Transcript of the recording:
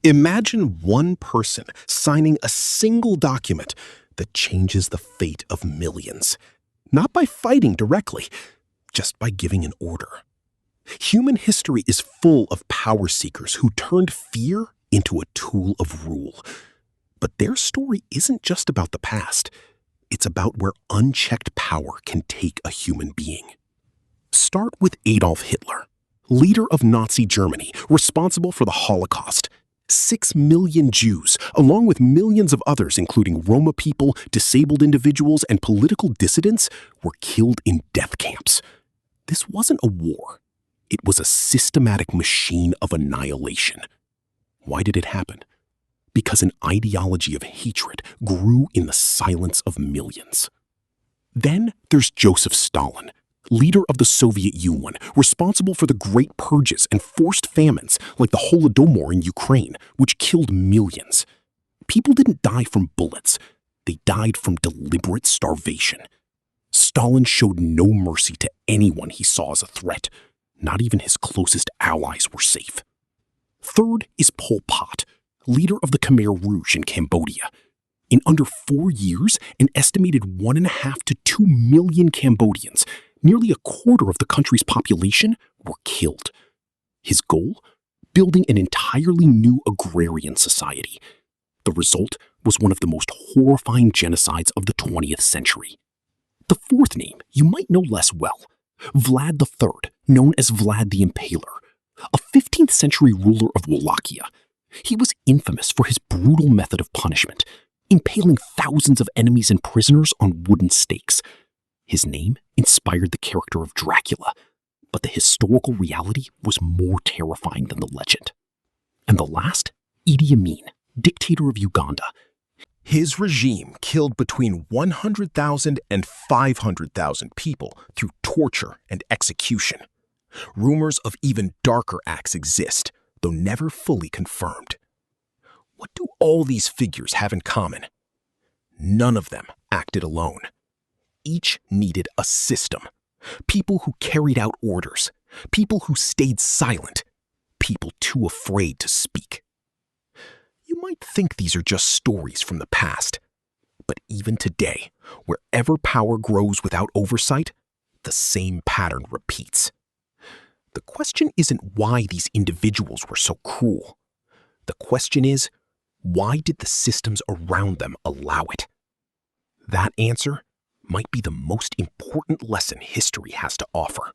Imagine one person signing a single document that changes the fate of millions. Not by fighting directly, just by giving an order. Human history is full of power seekers who turned fear into a tool of rule. But their story isn't just about the past. It's about where unchecked power can take a human being. Start with Adolf Hitler, leader of Nazi Germany, responsible for the Holocaust. 6 million Jews, along with millions of others, including Roma people, disabled individuals, and political dissidents, were killed in death camps. This wasn't a war. It was a systematic machine of annihilation. Why did it happen? Because an ideology of hatred grew in the silence of millions. Then there's Joseph Stalin, leader of the Soviet Union, responsible for the Great Purges and forced famines like the Holodomor in Ukraine, which killed millions. People didn't die from bullets. They died from deliberate starvation. Stalin showed no mercy to anyone he saw as a threat. Not even his closest allies were safe. Third is Pol Pot, leader of the Khmer Rouge in Cambodia. In under 4 years, an estimated 1.5 to 2 million Cambodians, nearly a quarter of the country's population, were killed. His goal? Building an entirely new agrarian society. The result was one of the most horrifying genocides of the 20th century. The fourth name you might know less well. Vlad III, known as Vlad the Impaler, a 15th century ruler of Wallachia. He was infamous for his brutal method of punishment, impaling thousands of enemies and prisoners on wooden stakes. His name inspired the character of Dracula, but the historical reality was more terrifying than the legend. And the last, Idi Amin, dictator of Uganda. His regime killed between 100,000 and 500,000 people through torture and execution. Rumors of even darker acts exist, though never fully confirmed. What do all these figures have in common? None of them acted alone. Each needed a system. People who carried out orders. People who stayed silent. People too afraid to speak. You might think these are just stories from the past. But even today, wherever power grows without oversight, the same pattern repeats. The question isn't why these individuals were so cruel. The question is, why did the systems around them allow it? That answer might be the most important lesson history has to offer.